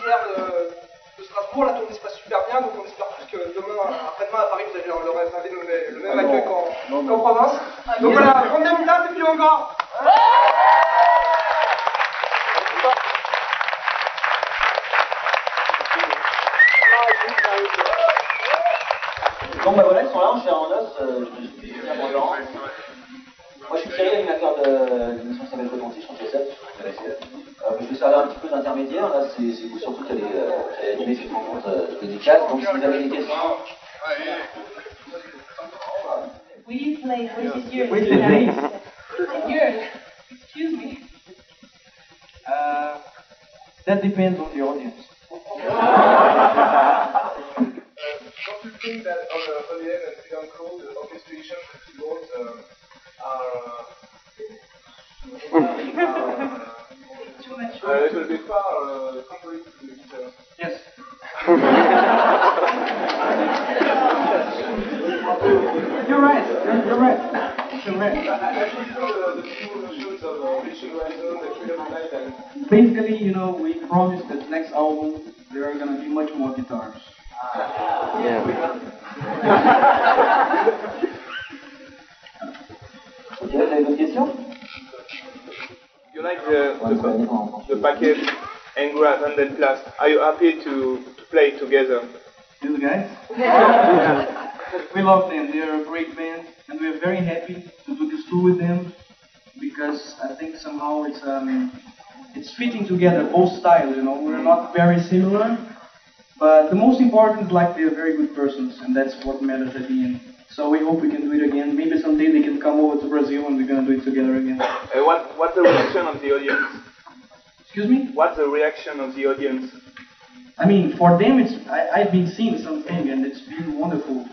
hier de Strasbourg, la tournée se passe super bien, donc on espère tous que demain, après-demain à Paris, vous allez le même accueil qu'en province. Donc voilà, grande dame et puis encore. Donc bah voilà, ils sont là en chair en os, je suis bien content. Moi je suis Thierry, animateur de l'émission qui s'appelle Coton-Tige, je sais. Je vais servir un petit peu d'intermédiaire, là c'est vous surtout qui allez animer cette rencontre dédicace, donc si vous avez des questions... Will you play? Which is yours? Oui, c'est vrai. Yours. Excuse me. That depends on the audience. Don't you think that on the end and film crew, the orchestration and keyboards are Too much. a little bit far contrary to the guitar? Yes. You're right. You're right. You're right. Basically, you know, we promised that next album there are going to be much more guitars. Yeah. Ok, vous avez d'autres questions? You like the package Angra Vanden Plas. Are you happy to play together? These guys? We love them. They are a great band, and we're very happy to do this tour with them because I think somehow it's fitting together, both styles. You know, we're not very similar, but the most important is like they're very good persons, and that's what matters at the end. So we hope we can do it again. Maybe someday they can come over to Brazil and we're gonna do it together again. What's the reaction of the audience? Excuse me? What's the reaction of the audience? I mean, for them, I've been seeing something and it's been wonderful.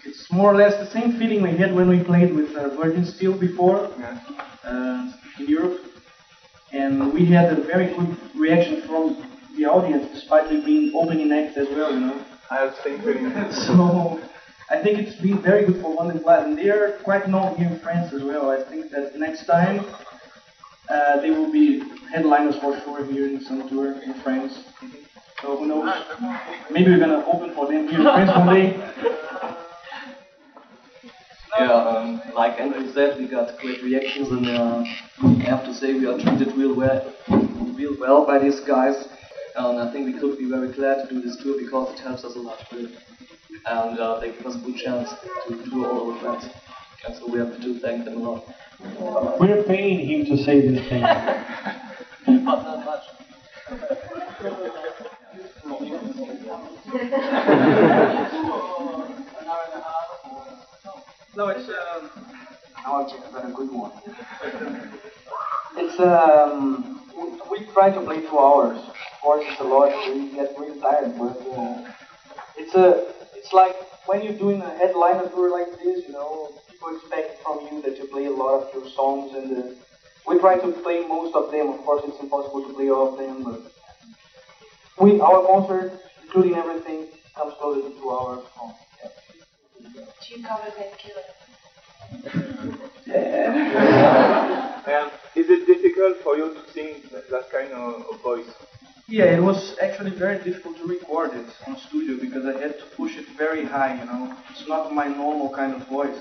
It's more or less the same feeling we had when we played with Virgin Steel before in Europe. And we had a very good reaction from the audience, despite we being opening act as well, you know. I have the same feeling. So I think it's been very good for Vanden Plas, and they are quite known here in France as well. I think that next time they will be headliners for sure here in some tour in France. So who knows? Maybe we're gonna open for them here in France one day. Yeah, like Andrew said, we got great reactions, and I have to say we are treated real well by these guys. And I think we could be very glad to do this tour because it helps us a lot, really. And they give us a good chance to tour all over France. And so we have to thank them a lot. We're paying him to say this thing. But not much. No, it's Now I've got a good one. it's we try to play 2 hours. Of course, it's a lot. We get really tired, but it's like when you're doing a headliner tour like this, you know, people expect from you that you play a lot of your songs, and we try to play most of them. Of course, it's impossible to play all of them, but our concert, including everything, comes closer to 2 hours. Do you cover that killer? Yeah. Is it difficult for you to sing that kind of voice? Yeah, it was actually very difficult to record it on studio because I had to push it very high, you know. It's not my normal kind of voice.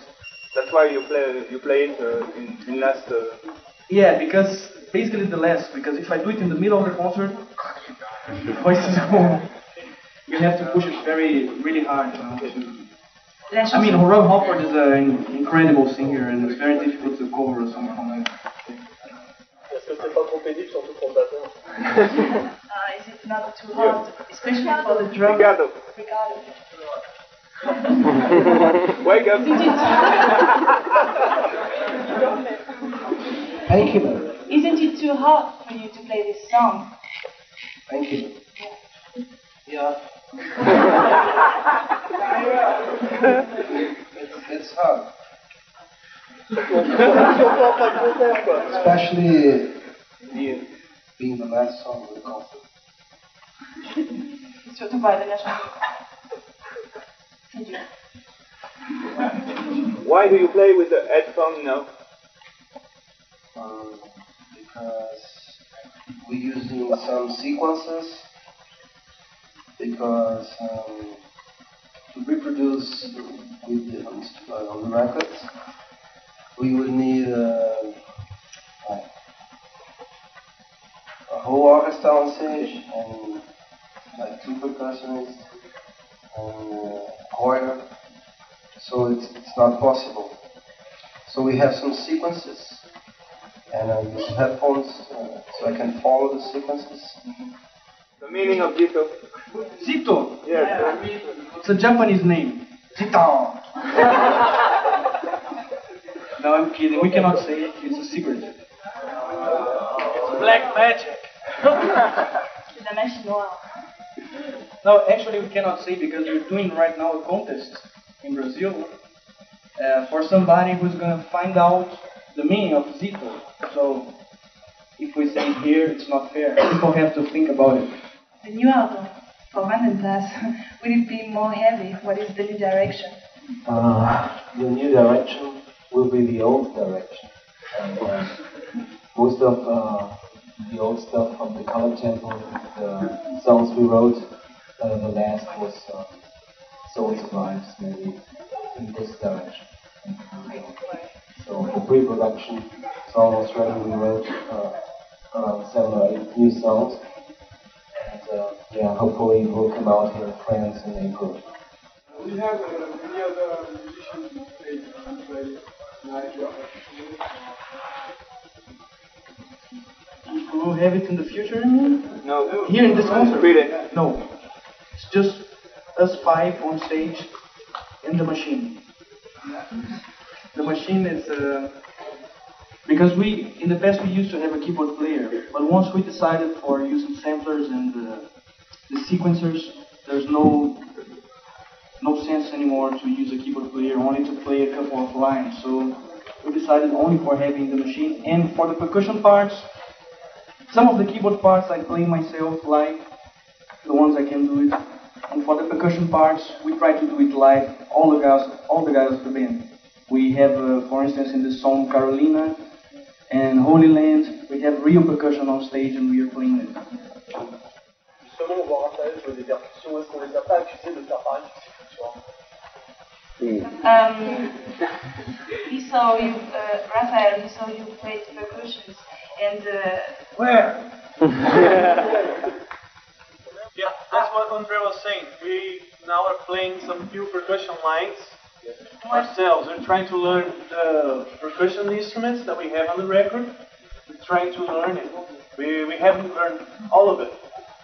That's why you play it in last. Yeah, because basically the last. Because if I do it in the middle of the concert, the voice is gone. You have to push it really hard, you know. I mean, Rob Halford is an incredible singer, and it's very difficult to cover a song from him. Est-ce que c'est pas trop pénible, surtout pour le batteur? Is it not too hard, especially for the drummer? Ricardo. Wake up. Thank you. Isn't it too hard for you to play this song? Thank you. Yeah. It's hard. Especially being the last song of the concert. Surtout pas la chanson. C'est dur. Why do you play with the headphone now? Because we're using some sequences because to reproduce with the, on the records, we would need a whole orchestra on stage and like 2 percussionists and choir, so it's not possible. So we have some sequences, and I use headphones so I can follow the sequences. The meaning of Zito? Zito? Yes. It's a Japanese name. Zito! No, I'm kidding. We cannot say it. It's a secret. It's black magic. La magie noire. No, actually we cannot say because we're doing right now a contest in Brazil for somebody who's going to find out the meaning of Zito. So if we say it here, it's not fair. People have to think about it. The new album for Vanden Plas, will it be more heavy? What is the new direction? The new direction will be the old direction. And, most of the old stuff from the color tempo, the songs we wrote, the last was Souls Lives, maybe in this direction. So the pre-production is almost ready. We wrote around 7 or 8 new songs. And yeah, hopefully it will come out here in France in April. Do you have any other musicians who play Nigeria? We will have it in the future, I mean? No. Here in this concert? Really? No. It's just us 5 on stage in the machine. The machine is... because in the past we used to have a keyboard player, but once we decided for using samplers and the sequencers, there's no sense anymore to use a keyboard player, only to play a couple of lines. So we decided only for having the machine. And for the percussion parts, some of the keyboard parts I play myself live, the ones I can do it. And for the percussion parts, we try to do it live, all the guys of the band. We have, for instance, in the song Carolina and Holy Land, we have real percussion on stage and we are playing it. Justement, on voit Raphaël jouer des percussions. Est-ce qu'on les a pas accusés de faire pareil ce soir? He saw you, Raphael, he saw you play percussions and... Where? Yeah, that's what Andre was saying. We now are playing some few percussion lines ourselves. We're trying to learn the percussion instruments that we have on the record. We're trying to learn it. We haven't learned all of it,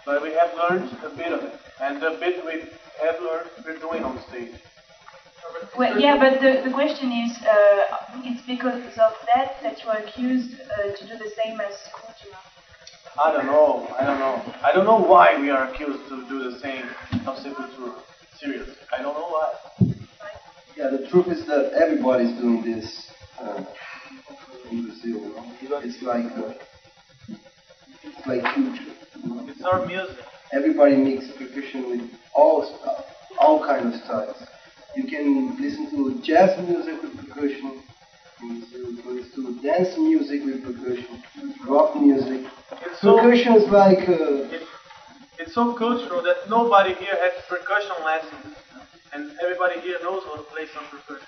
but we have learned a bit of it. And the bit we have learned, we're doing on stage. Well, yeah, but the question is, it's because of that you are accused to do the same as Cultura. I don't know. I don't know why we are accused to do the same of Sepultura. Seriously, I don't know why. Yeah, the truth is that everybody's doing this in Brazil. It's like culture. It's our music. Everybody makes percussion with all kinds of styles. You can listen to jazz music with percussion. You can listen to dance music with percussion, rock music. Percussion is like... It's so cultural that nobody here had percussion lessons, and everybody here knows how to play some percussion.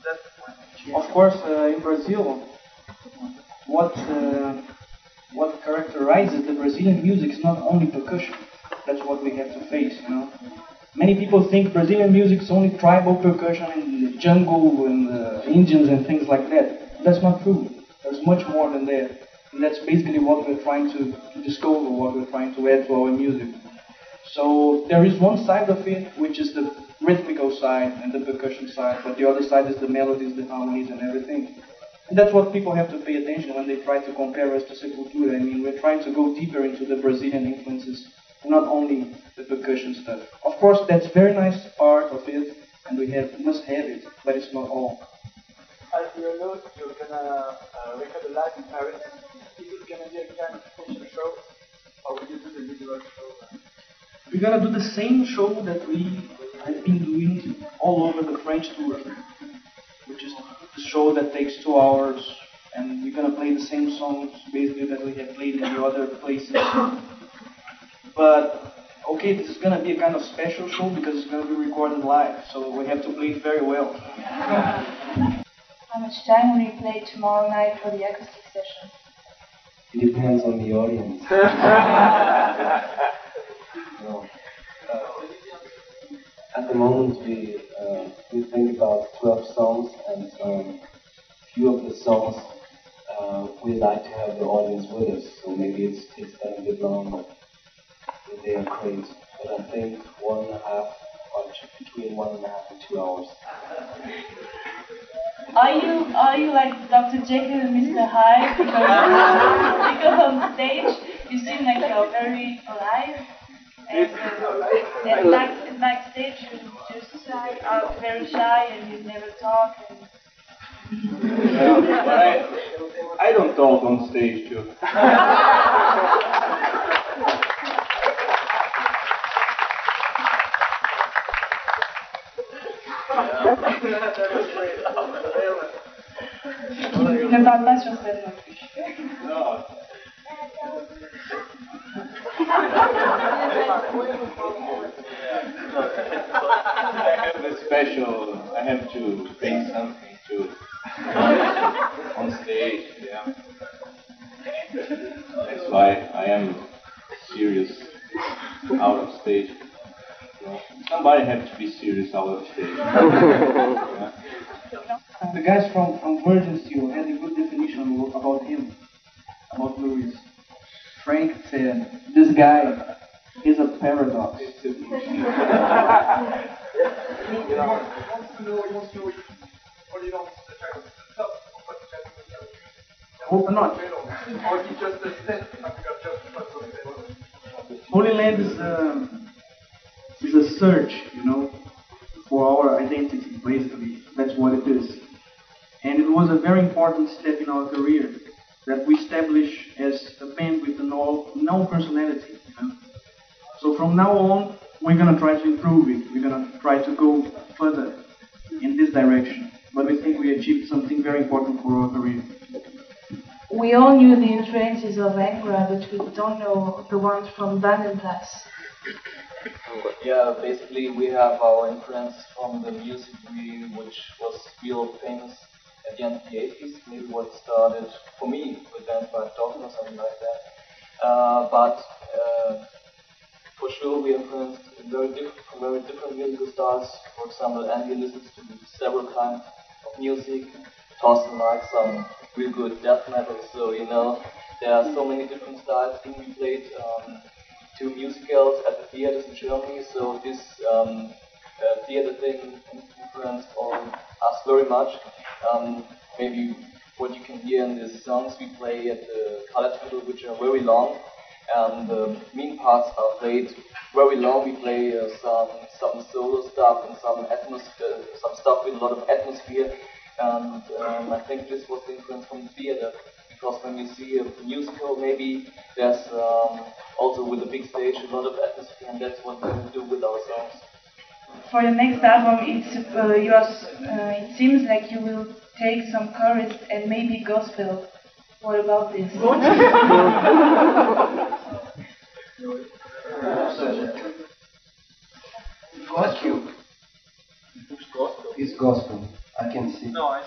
That's the point. Of course, in Brazil, what characterizes the Brazilian music is not only percussion. That's what we have to face, you know. Many people think Brazilian music is only tribal percussion in the jungle and Indians and things like that. That's not true. There's much more than that. And that's basically what we're trying to discover, what we're trying to add to our music. So there is one side of it, which is the rhythmical side and the percussion side, but the other side is the melodies, the harmonies and everything. And that's what people have to pay attention when they try to compare us to Sepultura. I mean, we're trying to go deeper into the Brazilian influences, not only the percussion stuff. Of course, that's very nice part of it, and we must have it, but it's not all. As you know, you're gonna record a live in Paris. Is it gonna be a kind of special show, or will you do the usual show? We're gonna do the same show that we have been doing all over the French tour, which is the show that takes 2 hours, and we're gonna play the same songs basically that we have played in the other places. But okay, this is going to be a kind of special show because it's going to be recorded live, so we have to play it very well. How much time will you play tomorrow night for the acoustic session? It depends on the audience. No. At the moment, we think about 12 songs, and few of the songs we like to have the audience with us. So maybe it takes them a bit long, but they are great. But I think 1.5, or between 1.5 and 2 hours. Are you like Dr. Jekyll and Mr. Hyde? Because on stage you seem like you're very alive, and backstage you just are very shy and you never talk. I don't talk on stage too. Ne parle pas sur scène non plus. No. I have to bring something too on stage, yeah. That's why I am serious out of stage. No. Somebody has to be serious out of stage. Yeah. The guys from Virgin Steel had a good definition about him, about Louis. Frank said, this guy is a paradox. He wants to know what he wants to try to stop. Hope not. Or he just said, Holy Land is a search, for our identity, basically. That's what it is. And it was a very important step in our career that we established as a band with a known personality. So from now on, we're going to try to improve it. We're going to try to go further in this direction. But we think we achieved something very important for our career. We all knew the influences of Angra, but we don't know the ones from Vanden Plas. Yeah, basically we have our influence from the music which was real famous at the end of the 80s, maybe what started for me with bands like Dogma or something like that. But for sure we influenced from very different musical styles. For example, Andy listens to several kinds of music. Thorsten likes some real good death metal, so there are so many different styles being played. 2 musicals at the theaters in Germany, so this theater thing influenced us very much. Maybe what you can hear in the songs we play at the color table, which are very long, and the mean parts are played very long. We play some solo stuff and some stuff with a lot of atmosphere, and I think this was the influence from the theater. Because when you see a musical, maybe there's also with a big stage a lot of atmosphere, and that's what we do with our songs. For your next album, it seems like you will take some chorus and maybe gospel. What about this? Gospel. It's gospel. I can see. No, I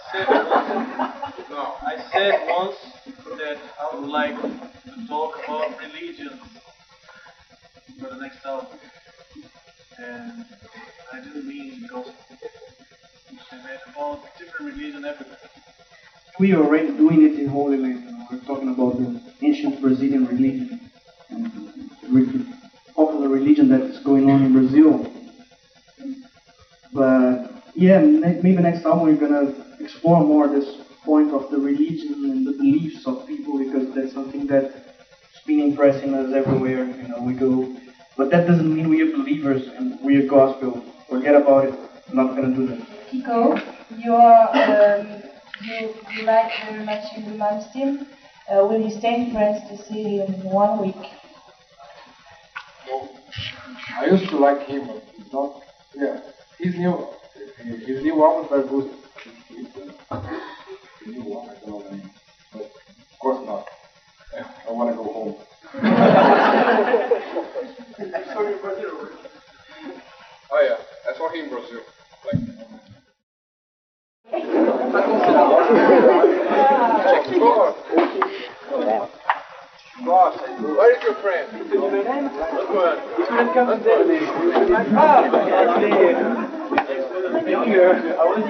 said once that I would like to talk about religion for the next album. And I didn't mean gospel. I meant about different religion everywhere. We are already doing it in Holy Land. We're talking about the ancient Brazilian religion, and the popular religion that is going on in Brazil. But yeah, maybe next album we're gonna explore more this point of the religion and the beliefs of people, because that's something that's been impressing us everywhere. We go, but that doesn't mean we are believers and we are gospel. Forget about it. I'm not gonna do that. Kiko, you like very much in the Malmsteen. Will you stay in France to see him in 1 week? No. I used to like him, but he's not. Yeah, his new albums are good. His new one, I don't know the name, but of course not. I want to go home. Oh yeah, that's why he in Brazil. Like. Where is your friend?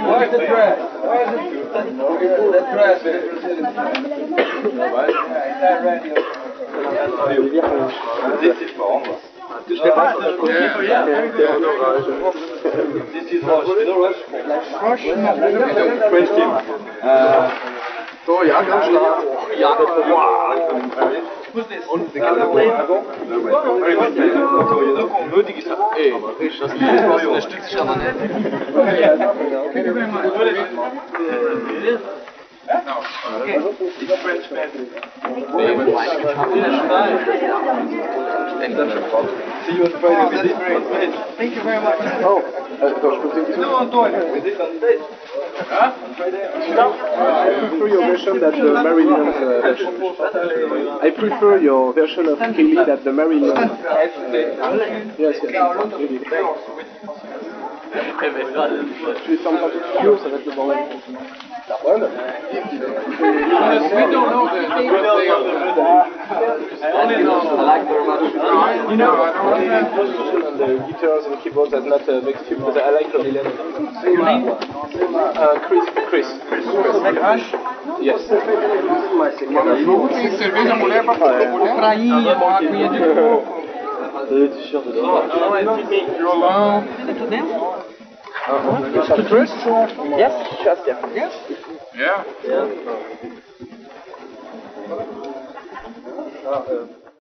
Where's the dress? Where's the dress? So, ja, ganz klar. Ja, und donc on veut dire ça. No. Okay. It's French man. See you on Friday. Thank you very much. Oh, no, Antonio. Huh? I prefer your version than the Marilyn's version. I prefer your version of Kelly than the Marilyn. Yes, really. Tu es sans particulier, ça va être le bordel. We don't know the birthday of the I like very much. You know, I don't have the guitars and keyboards. That's not a big tune, but I like the Lily. Your name? Chris. Yes. This is my second album. Tem cerveja, mulher pra mulher? Prainha, uma aguinha de coco. Violão. Tudo dentro? First? Yes, just yeah. Yeah. Yeah.